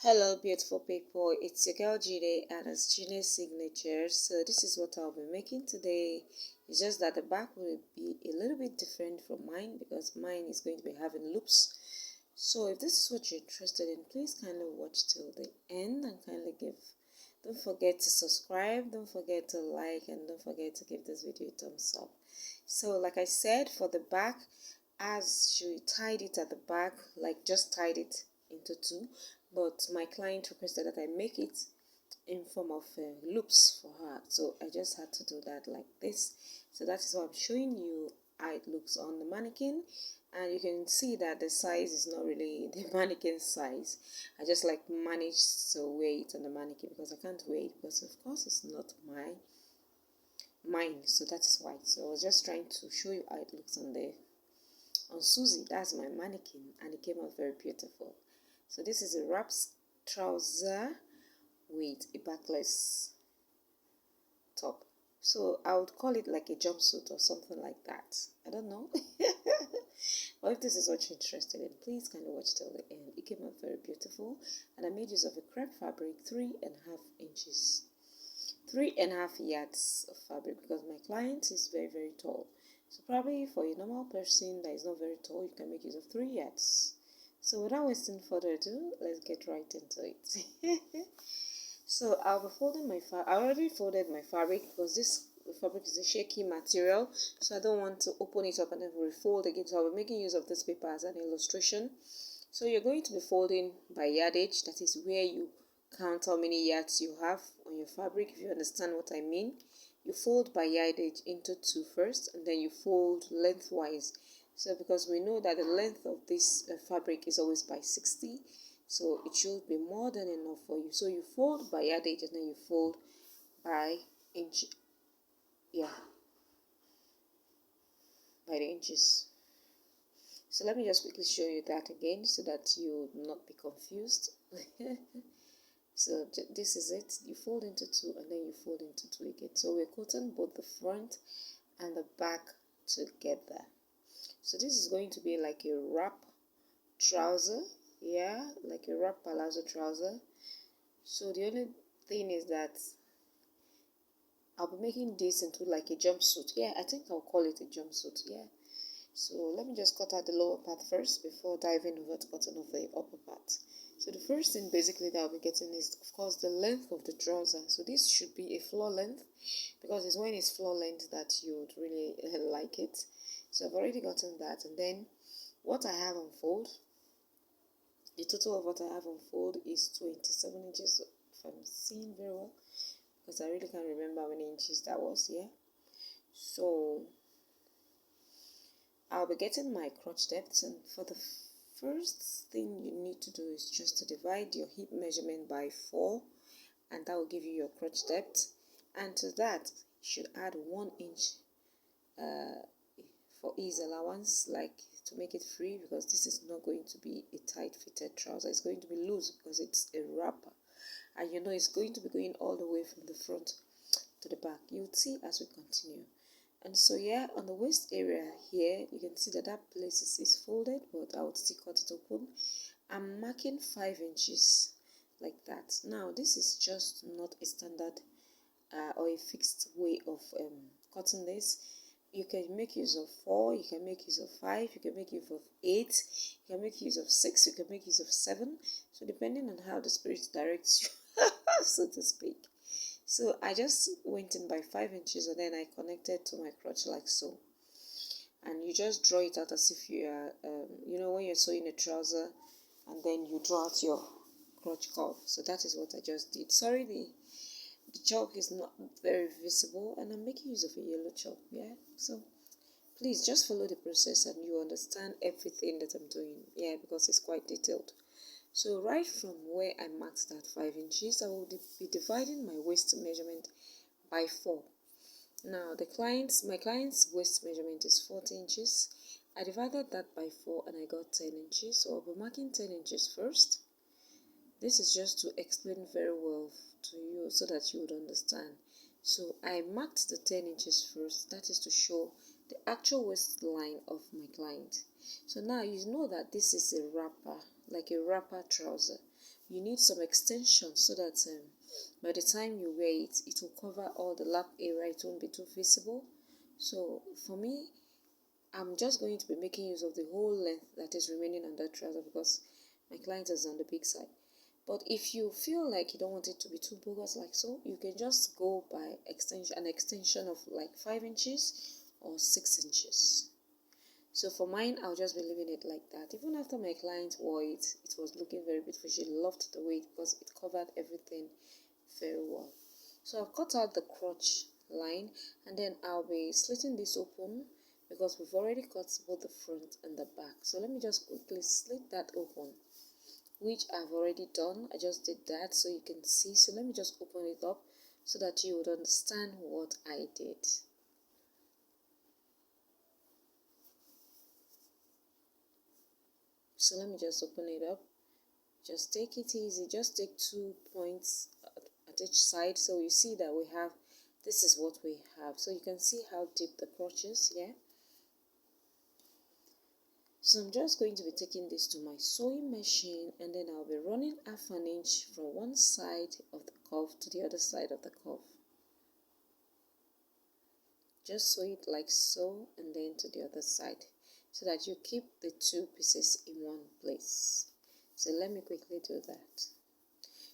Hello beautiful people, it's your girl Jide and it's Jide's signature. So this is what I'll be making today. It's just that the back will be a little bit different from mine because mine is going to be having loops. So if this is what you're interested in, please kindly watch till the end and don't forget to subscribe, don't forget to like, and don't forget to give this video a thumbs up. So like I said, for the back, as she tied it at the back, like just tied it into two, but my client requested that I make it in form of loops for her, so I just had to do that like this. So that is why I'm showing you how it looks on the mannequin, and you can see that the size is not really the mannequin size. I just like managed to wear it on the mannequin because I can't wear it because of course it's not mine, so that is why. So I was just trying to show you how it looks on Susie. That's my mannequin, and it came out very beautiful. So this is a wrap trouser with a backless top. So I would call it like a jumpsuit or something like that. I don't know. But if this is what you're interested in, please kindly watch till the end. It came out very beautiful, and I made use of a crepe fabric, 3.5 inches, 3.5 yards of fabric, because my client is very tall. So probably for a normal person that is not very tall, you can make use of 3 yards. So without wasting further ado, let's get right into it. So I'll be folding my fabric. I already folded my fabric because this fabric is a shaky material, so I don't want to open it up and then refold again. So I'll be making use of this paper as an illustration. So you're going to be folding by yardage. That is where you count how many yards you have on your fabric, if you understand what I mean. You fold by yardage into two first, and then you fold lengthwise. So because we know that the length of this fabric is always by 60, so it should be more than enough for you. So you fold by yardage and then you fold by inch, yeah, by the inches. So let me just quickly show you that again so that you will not be confused. So this is it. You fold into two and then you fold into two again. So we're cutting both the front and the back together. So this is going to be like a wrap trouser, yeah, like a wrap palazzo trouser. So the only thing is that I'll be making this into like a jumpsuit. Yeah, I think I'll call it a jumpsuit. Yeah. So let me just cut out the lower part first before diving over to cutting off the upper part. So the first thing basically that I'll be getting is of course the length of the trouser. So this should be a floor length because it's when it's floor length that you would really like it. So I've already gotten that, and then what I have on fold, the total of what I have on fold is 27 inches, if I'm seeing very well, because I really can't remember how many inches that was. Yeah, so I'll be getting my crotch depth, and for the first thing you need to do is just to divide your hip measurement by 4, and that will give you your crotch depth. And to that you should add 1 inch for ease allowance, like to make it free, because this is not going to be a tight fitted trouser. It's going to be loose because it's a wrapper, and you know it's going to be going all the way from the front to the back. You'll see as we continue. And so yeah, on the waist area here, you can see that that place is folded, but I would still cut it open. I'm marking 5 inches like that. Now this is just not a standard or a fixed way of cutting this. You can make use of 4, you can make use of 5, you can make use of 8, you can make use of 6, you can make use of 7. So depending on how the spirit directs you, so to speak. So I just went in by 5 inches and then I connected to my crotch like so. And you just draw it out as if you are, you know, when you're sewing a trouser and then you draw out your crotch curve. So that is what I just did. Sorry, the chalk is not very visible, and I'm making use of a yellow chalk. Yeah, so please just follow the process and you understand everything that I'm doing. Yeah, because it's quite detailed. So right from where I marked that 5 inches, I will be dividing my waist measurement by 4. Now my client's waist measurement is 40 inches. I divided that by 4 and I got 10 inches. So I'll be marking 10 inches first. This is just to explain very well to you so that you would understand. So I marked the 10 inches first. That is to show the actual waistline of my client. So now you know that this is a wrapper like a wrapper trouser. You need some extension so that by the time you wear it, it will cover all the lap area. It won't be too visible. So for me, I'm just going to be making use of the whole length that is remaining on that trouser because my client is on the big side. But if you feel like you don't want it to be too bogus like so, you can just go by an extension of like 5 inches or 6 inches. So for mine, I'll just be leaving it like that. Even after my client wore it, it was looking very beautiful. She loved the way because it covered everything very well. So I've cut out the crotch line, and then I'll be slitting this open because we've already cut both the front and the back. So let me just quickly slit that open, which I've already done. I just did that so you can see. So let me just open it up so that you would understand what I did. So let me just open it up. Just take it easy. Just take 2 points at each side. So you see that this is what we have. So you can see how deep the crotch is, yeah? So I'm just going to be taking this to my sewing machine, and then I'll be running 1/2 inch from one side of the cuff to the other side of the cuff. Just sew it like so, and then to the other side, so that you keep the 2 pieces in one place. So let me quickly do that.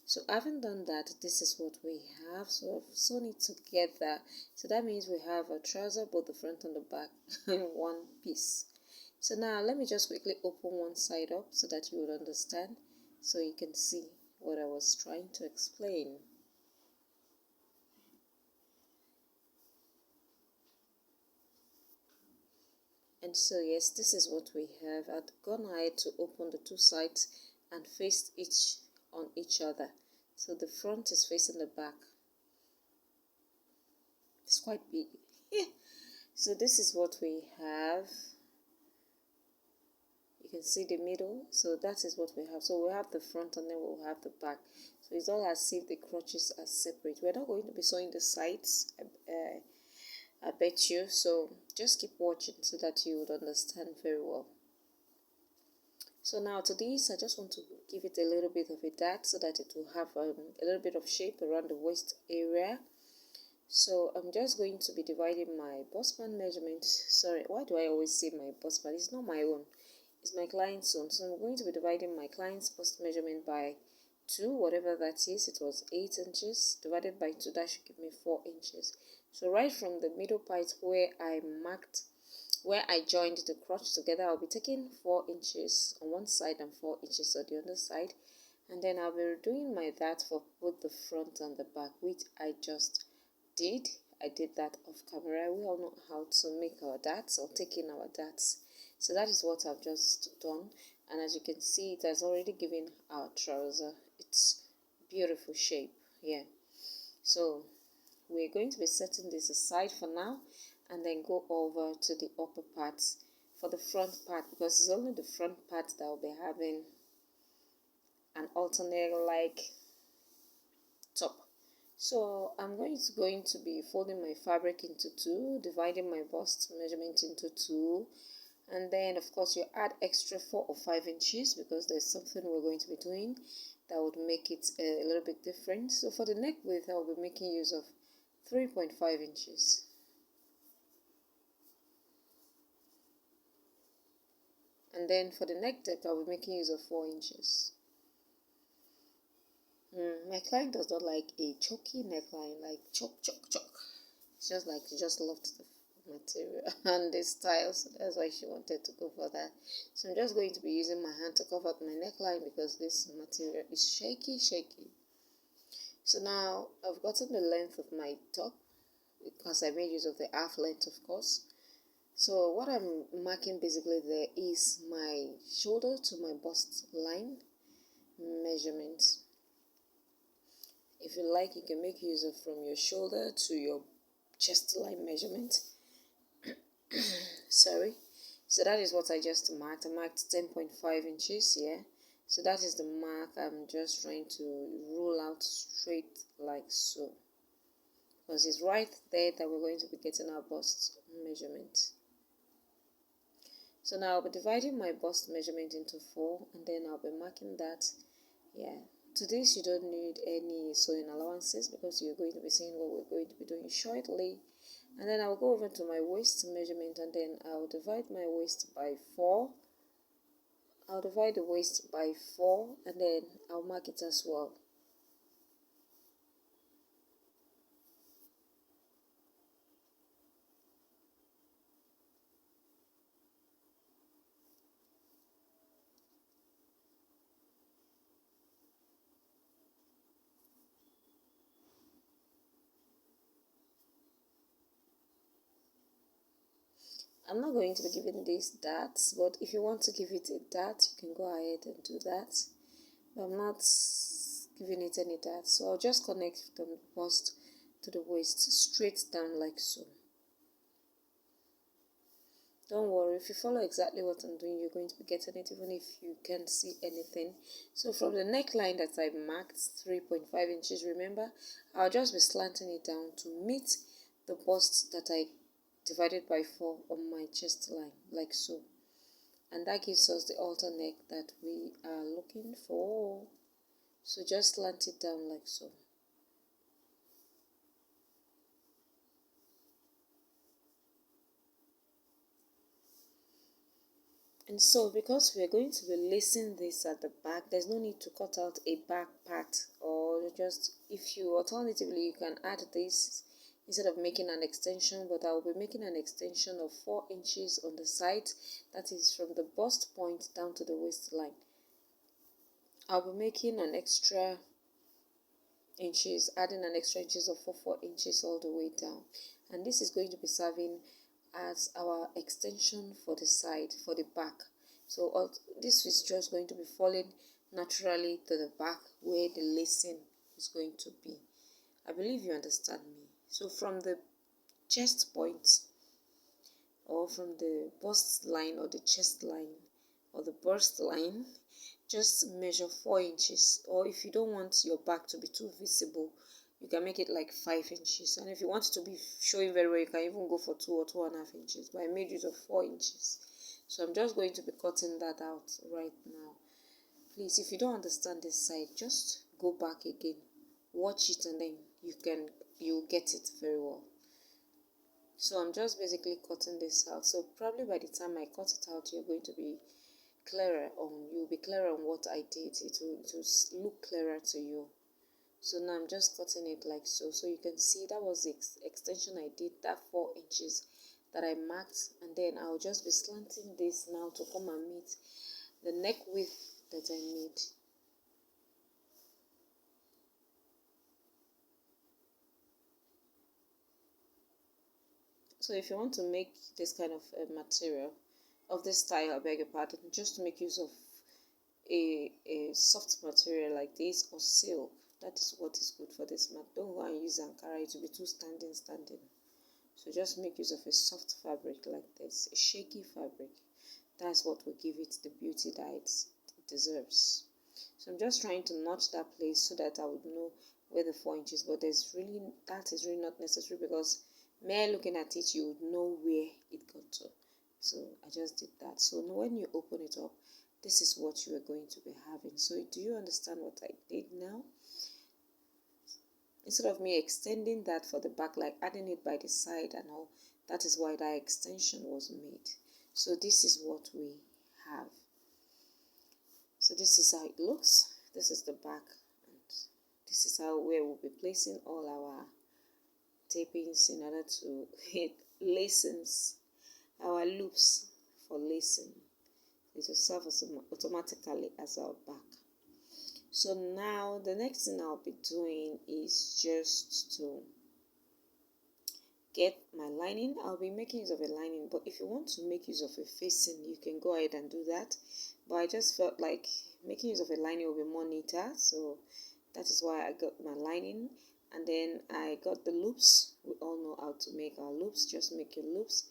So having done that, this is what we have. So I've sewn it together. So that means we have a trouser, both the front and the back, in one piece. So now let me just quickly open one side up so that you would understand, so you can see what I was trying to explain. And so yes, this is what we have. I've gone ahead to open the 2 sides and faced each on each other. So the front is facing the back. It's quite big. So this is what we have. You can see the middle. So that is what we have. So we have the front and then we'll have the back. So it's all as if the crotches are separate. We're not going to be sewing the sides, I bet you. So just keep watching so that you would understand very well. So now to this, I just want to give it a little bit of a dart so that it will have a little bit of shape around the waist area. So I'm just going to be dividing my bust band measurement. Sorry, why do I always say my bust band? It's not my own. It's my client's own. So I'm going to be dividing my client's bust measurement by 2, whatever that is. It was 8 inches divided by 2. That should give me 4 inches. So right from the middle part where I joined the crotch together, I'll be taking 4 inches on one side and 4 inches on the other side, and then I'll be doing my dart for both the front and the back, which I just did. I did that off camera. We all know how to make our darts or take in our darts. So that is what I've just done, and as you can see, it has already given our trouser its beautiful shape. Yeah, so we're going to be setting this aside for now and then go over to the upper parts for the front part, because it's only the front part that will be having an alternate like top. So I'm going to be folding my fabric into 2, dividing my bust measurement into 2, and then of course you add extra 4 or 5 inches because there's something we're going to be doing that would make it a little bit different. So for the neck width, I will be making use of 3.5 inches. And then for the neck depth, I'll be making use of 4 inches. My client does not like a choky neckline, like choke. It's just like she just loved the material and the style, so that's why she wanted to go for that. So I'm just going to be using my hand to cover up my neckline because this material is shaky. So now I've gotten the length of my top because I made use of the half length, of course. So what I'm marking basically there is my shoulder to my bust line measurement. If you like, you can make use of from your shoulder to your chest line measurement. Sorry. So that is what I just marked. I marked 10.5 inches, yeah. So that is the mark. I'm just trying to rule out straight like so, because it's right there that we're going to be getting our bust measurement. So now I'll be dividing my bust measurement into 4, and then I'll be marking that. Yeah, to this you don't need any sewing allowances because you're going to be seeing what we're going to be doing shortly. And then I'll go over to my waist measurement, and then I'll divide my waist by 4. I'll divide the waist by 4, and then I'll mark it as well. I'm not going to be giving this darts, but if you want to give it a dart, you can go ahead and do that. But I'm not giving it any dart, so I'll just connect from the bust to the waist straight down like so. Don't worry, if you follow exactly what I'm doing, you're going to be getting it even if you can't see anything. So from the neckline that I marked 3.5 inches, remember, I'll just be slanting it down to meet the bust that I divided by 4 on my chest line, like so. And that gives us the alter neck that we are looking for. So just slant it down like so. And so because we are going to be lacing this at the back, there's no need to cut out a back part, or just, if you alternatively, you can add this instead of making an extension, but I will be making an extension of 4 inches on the side, that is from the bust point down to the waistline. I'll be making an extra inches, adding an extra inches of 4 inches all the way down, and this is going to be serving as our extension for the side, for the back. So this is just going to be falling naturally to the back where the lacing is going to be. I believe you understand me. So from the chest point, or from the bust line or the chest line or the burst line, just measure 4 inches. Or if you don't want your back to be too visible, you can make it like 5 inches. And if you want it to be showing very well, you can even go for 2 or 2.5 inches. But I made use of 4 inches. So I'm just going to be cutting that out right now. Please, if you don't understand this side, just go back again, watch it, and then you'll get it very well. So I'm just basically cutting this out. So probably by the time I cut it out, you'll be clearer on what I did. It will look clearer to you. So now I'm just cutting it like so. So you can see that was the extension I did, that 4 inches that I marked, and then I'll just be slanting this now to come and meet the neck width that I need. So if you want to make this kind of material, of this style, I beg your pardon, just to make use of a soft material like this or silk, that is what is good for this mat. Don't go and use Ankara, it will be too standing. So just make use of a soft fabric like this, a shaky fabric. That's what will give it the beauty that it deserves. So I'm just trying to notch that place so that I would know where the 4 inches, but that is really not necessary, because mere looking at it, you would know where it got to. So I just did that. So when you open it up, this is what you are going to be having. So do you understand what I did now? Instead of me extending that for the back, like adding it by the side and all, that is why that extension was made. So this is what we have. So this is how it looks. This is the back, and this is where we'll be placing all our tapings in order to hit lacings, our loops for lacing. It will serve us automatically as our back. So now the next thing I'll be doing is just to get my lining. I'll be making use of a lining, but if you want to make use of a facing, you can go ahead and do that. But I just felt like making use of a lining will be more neater, so that is why I got my lining. And then I got the loops. We all know how to make our loops. Just make your loops,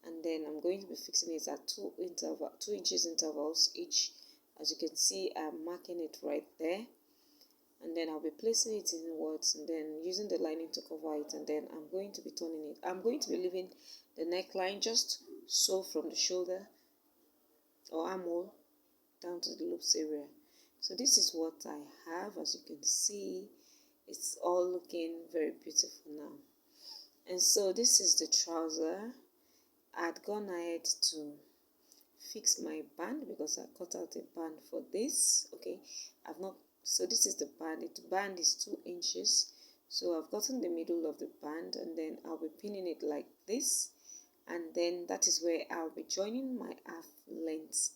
and then I'm going to be fixing it at 2 inches intervals each. As you can see, I'm marking it right there, and then I'll be placing it inwards and then using the lining to cover it, and then I'm going to be turning it. I'm going to be leaving the neckline just so from the shoulder or armhole down to the loops area. So this is what I have. As you can see, it's all looking very beautiful now. And so this is the trouser. I'd gone ahead to fix my band because I cut out a band for this. Okay, I've not, so this is the band. The band is 2 inches, so I've gotten the middle of the band, and then I'll be pinning it like this, and then that is where I'll be joining my half length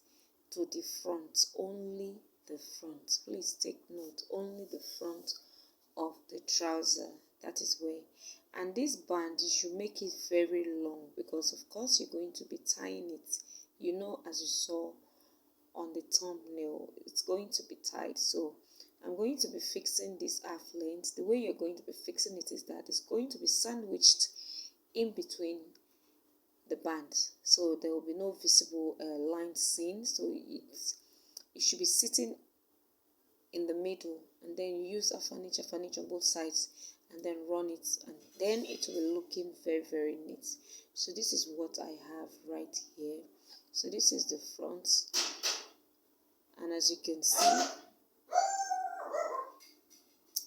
to the front, only the front. Please take note, only the front of the trouser. That is where. And this band, you should make it very long, because of course you're going to be tying it, you know, as you saw on the thumbnail, it's going to be tied. So I'm going to be fixing this half length. The way you're going to be fixing it is that it's going to be sandwiched in between the band, so there will be no visible line seen. So it should be sitting in the middle, and then you use half an inch on both sides, and then run it, and then it will be looking very, very neat. So this is what I have right here. So this is the front, and as you can see,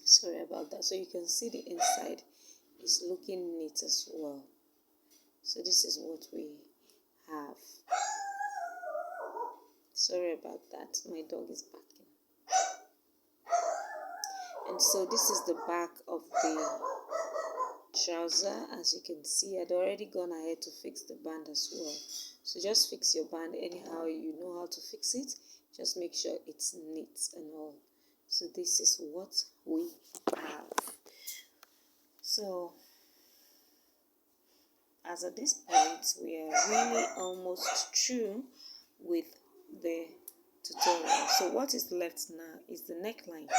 sorry about that, so you can see the inside is looking neat as well. So this is what we have. Sorry about that, my dog is barking. And so this is the back of the trouser. As you can see, I'd already gone ahead to fix the band as well. So just fix your band anyhow you know how to fix it. Just make sure it's neat and all. So this is what we have. So as at this point, we are really almost through with the tutorial. So what is left now is the neckline,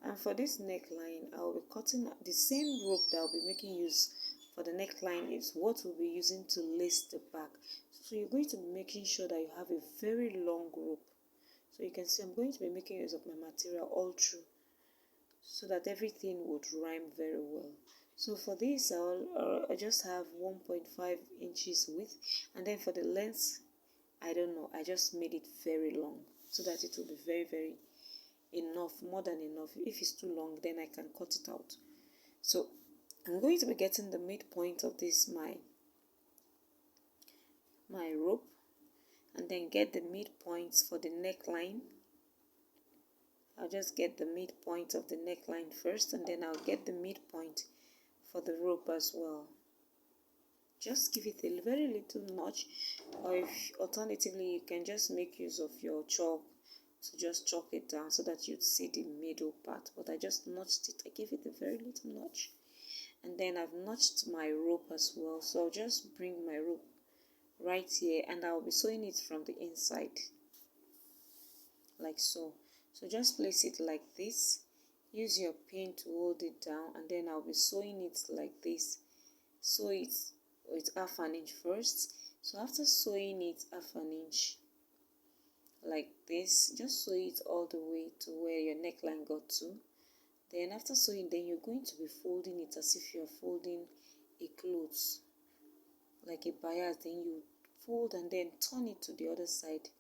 and for this neckline I will be cutting the same rope that I'll be making use for the neckline is what we'll be using to lace the back. So you're going to be making sure that you have a very long rope. So you can see I'm going to be making use of my material all through, so that everything would rhyme very well. So for this I just have 1.5 inches width, and then for the length, I don't know, I just made it very long so that it will be very, very enough, more than enough. If it's too long, then I can cut it out. So I'm going to be getting the midpoint of this my rope, and then get the midpoints for the neckline. I'll just get the midpoint of the neckline first, and then I'll get the midpoint for the rope as well. Just give it a very little notch, or if alternatively you can just make use of your chalk to just chalk it down so that you'd see the middle part. But I just notched it. I gave it a very little notch, and then I've notched my rope as well. So I'll just bring my rope right here, and I'll be sewing it from the inside like so. So just place it like this, use your pin to hold it down, and then I'll be sewing it like this. Sew it with half an inch first. So after sewing it half an inch like this, just sew it all the way to where your neckline got to. Then after sewing, then you're going to be folding it as if you're folding a clothes, like a bias. Then you fold and then turn it to the other side,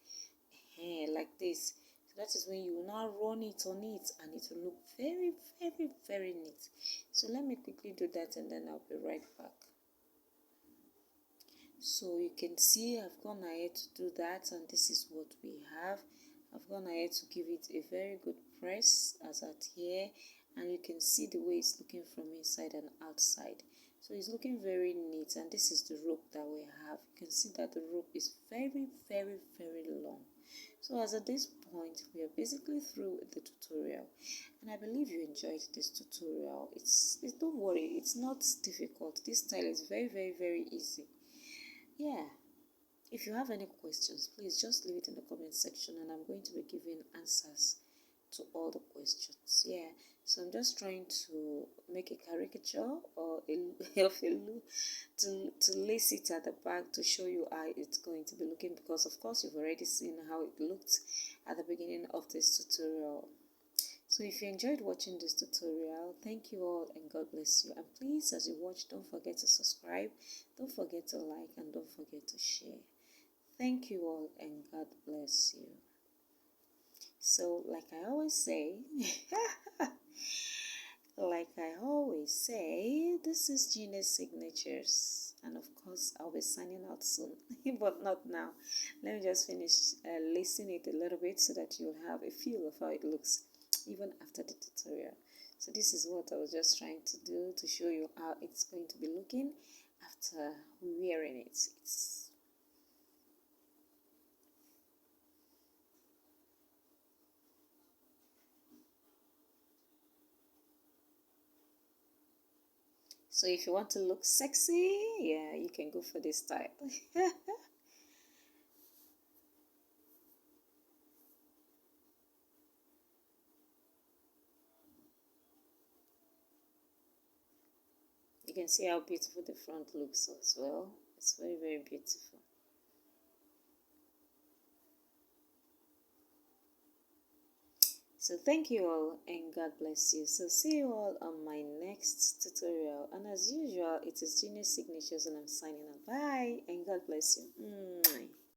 like this. So that is when you will now run it on it, and it will look very, very, very neat. So let me quickly do that, and then I'll be right back. So you can see I've gone ahead to do that, and this is what we have. I've gone ahead to give it a very good press as at here, and you can see the way it's looking from inside and outside. So it's looking very neat, and this is the rope that we have. You can see that the rope is very, very, very long. So as at this point, we are basically through with the tutorial, and I believe you enjoyed this tutorial. Don't worry, it's not difficult. This style is very, very, very easy. Yeah, if you have any questions, please just leave it in the comment section, and I'm going to be giving answers to all the questions. Yeah, so I'm just trying to make a caricature or to lace it at the back to show you how it's going to be looking, because of course you've already seen how it looked at the beginning of this tutorial. So if you enjoyed watching this tutorial, thank you all, and God bless you. And please, as you watch, don't forget to subscribe, don't forget to like, and don't forget to share. Thank you all, and God bless you. So, like I always say, this is Gina's Signatures, and of course, I'll be signing out soon, but not now. Let me just finish lacing it a little bit so that you'll have a feel of how it looks, even after the tutorial. So this is what I was just trying to do to show you how it's going to be looking after wearing it. So if you want to look sexy, yeah, you can go for this style. You can see how beautiful the front looks as well. It's very, very beautiful. So thank you all, and God bless you. So see you all on my next tutorial. And as usual, it is Genius Signatures, and I'm signing off. Bye, and God bless you.